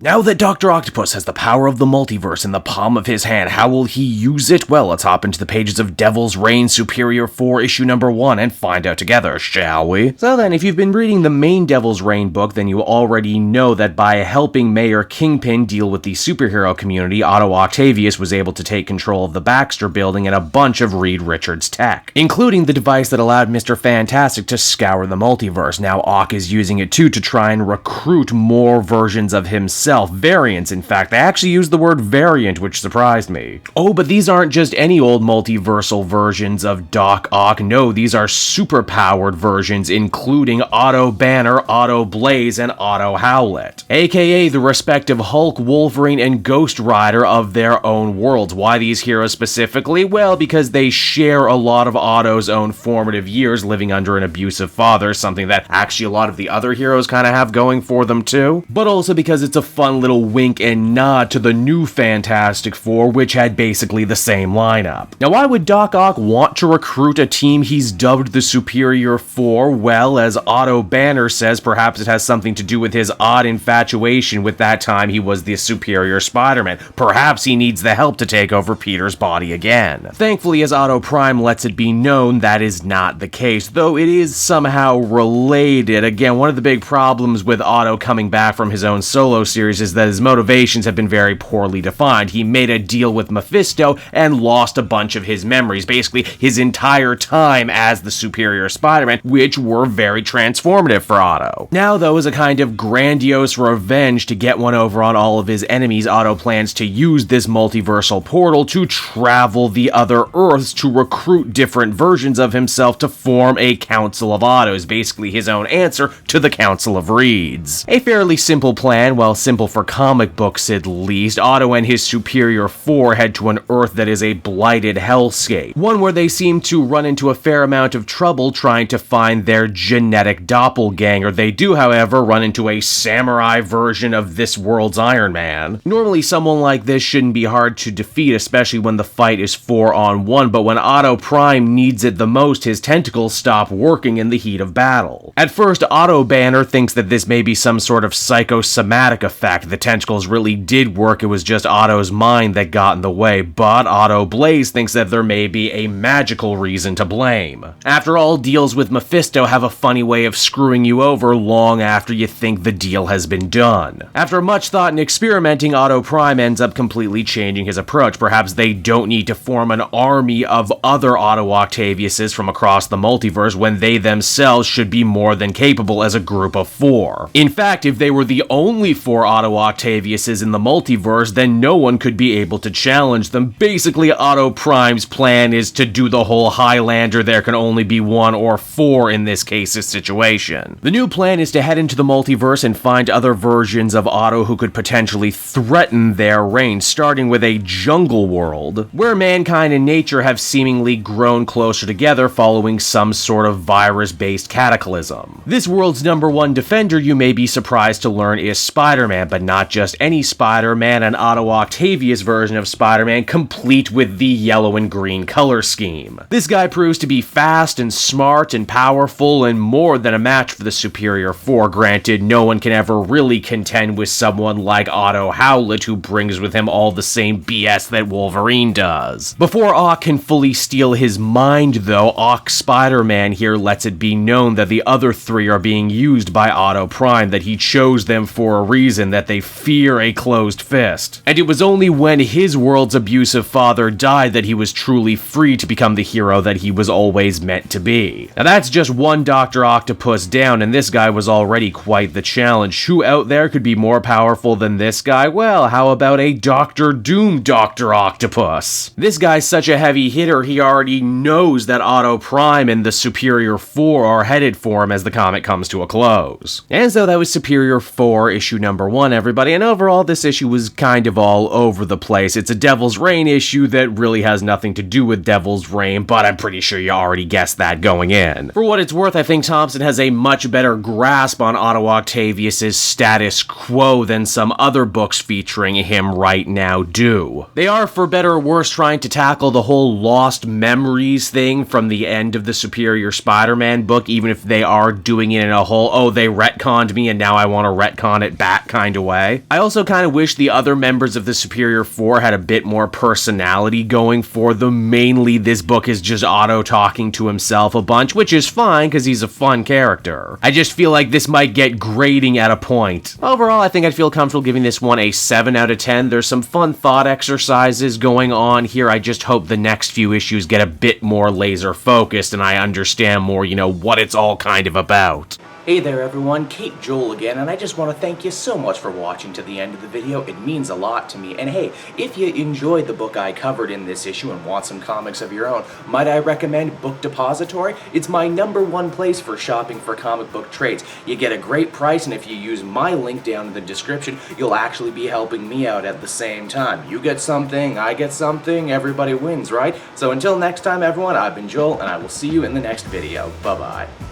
Now that Dr. Octopus has the power of the multiverse in the palm of his hand, how will he use it? Well, let's hop into the pages of Devil's Reign Superior 4 issue number 1 and find out together, shall we? So then, if you've been reading the main Devil's Reign book, then you already know that by helping Mayor Kingpin deal with the superhero community, Otto Octavius was able to take control of the Baxter building and a bunch of Reed Richards tech, including the device that allowed Mr. Fantastic to scour the multiverse. Now Ock is using it too to try and recruit more versions of himself. Variants, in fact. They actually used the word variant, which surprised me. Oh, but these aren't just any old multiversal versions of Doc Ock. No, these are super-powered versions, including Otto Banner, Otto Blaze, and Otto Howlet, aka the respective Hulk, Wolverine, and Ghost Rider of their own worlds. Why these heroes specifically? Well, because they share a lot of Otto's own formative years living under an abusive father, something that actually a lot of the other heroes kind of have going for them too, but also because it's a fun little wink and nod to the new Fantastic Four, which had basically the same lineup. Now, why would Doc Ock want to recruit a team he's dubbed the Superior Four? Well, as Otto Banner says, perhaps it has something to do with his odd infatuation with that time he was the Superior Spider-Man. Perhaps he needs the help to take over Peter's body again. Thankfully, as Otto Prime lets it be known, that is not the case, though it is somehow related. Again, one of the big problems with Otto coming back from his own solo series is that his motivations have been very poorly defined. He made a deal with Mephisto and lost a bunch of his memories, basically his entire time as the Superior Spider-Man, which were very transformative for Otto. Now, though, as a kind of grandiose revenge to get one over on all of his enemies, Otto plans to use this multiversal portal to travel the other Earths to recruit different versions of himself to form a Council of Ottos, basically his own answer to the Council of Reeds. A fairly simple plan, well, simple for comic books at least. Otto and his Superior Four head to an Earth that is a blighted hellscape, one where they seem to run into a fair amount of trouble trying to find their genetic doppelganger. They do, however, run into a samurai version of this world's Iron Man. Normally, someone like this shouldn't be hard to defeat, especially when the fight is 4-on-1, but when Otto Prime needs it the most, his tentacles stop working in the heat of battle. At first, Otto Banner thinks that this may be some sort of psychosomatic effect. The tentacles really did work, it was just Otto's mind that got in the way, but Otto Blaze thinks that there may be a magical reason to blame. After all, deals with Mephisto have a funny way of screwing you over long after you think the deal has been done. After much thought and experimenting, Otto Prime ends up completely changing his approach. Perhaps they don't need to form an army of other Otto Octaviuses from across the multiverse when they themselves should be more than capable as a group of 4. In fact, if they were the only 4 Otto Octaviuses in the multiverse, then no one could be able to challenge them. Basically, Otto Prime's plan is to do the whole Highlander, there can only be 1 or 4 in this case's situation. The new plan is to head into the multiverse and find other versions of Otto who could potentially threaten their reign, starting with a jungle world, where mankind and nature have seemingly grown closer together following some sort of virus-based cataclysm. This world's #1 defender, you may be surprised to learn, is Spider-Man, but not just any Spider-Man, an Otto Octavius version of Spider-Man, complete with the yellow and green color scheme. This guy proves to be fast and smart and powerful and more than a match for the Superior Four. Granted, no one can ever really contend with someone like Otto Howlet, who brings with him all the same BS that Wolverine does. Before Ock can fully steal his mind, though, Ock Spider-Man here lets it be known that the other 3 are being used by Otto Prime, that he chose them for a reason, that they fear a closed fist. And it was only when his world's abusive father died that he was truly free to become the hero that he was always meant to be. Now that's just one Dr. Octopus down, and this guy was already quite the challenge. Who out there could be more powerful than this guy? Well, how about a Doctor Doom Dr. Octopus? This guy's such a heavy hitter, he already knows that Otto Prime and the Superior Four are headed for him as the comic comes to a close. And so that was Superior 4, issue number 1, everybody, and overall this issue was kind of all over the place. It's a Devil's Reign issue that really has nothing to do with Devil's Reign, but I'm pretty sure you already guessed that going in. For what it's worth, I think Thompson has a much better grasp on Otto Octavius's status quo than some other books featuring him right now do. They are, for better or worse, trying to tackle the whole lost memories thing from the end of the Superior Spider-Man book, even if they are doing it in a whole, oh, they retconned me and now I want to retcon it back kind kind of way. I also kind of wish the other members of the Superior Four had a bit more personality going for them. Mainly, this book is just Otto talking to himself a bunch, which is fine because he's a fun character. I just feel like this might get grating at a point. Overall, I think I'd feel comfortable giving this one a 7 out of 10. There's some fun thought exercises going on here. I just hope the next few issues get a bit more laser focused and I understand more, what it's all kind of about. Hey there everyone, Kate Joel again, and I just want to thank you so much for watching to the end of the video. It means a lot to me. And hey, if you enjoyed the book I covered in this issue and want some comics of your own, might I recommend Book Depository? It's my #1 place for shopping for comic book trades. You get a great price, and if you use my link down in the description, you'll actually be helping me out at the same time. You get something, I get something, everybody wins, right? So until next time everyone, I've been Joel, and I will see you in the next video. Bye-bye.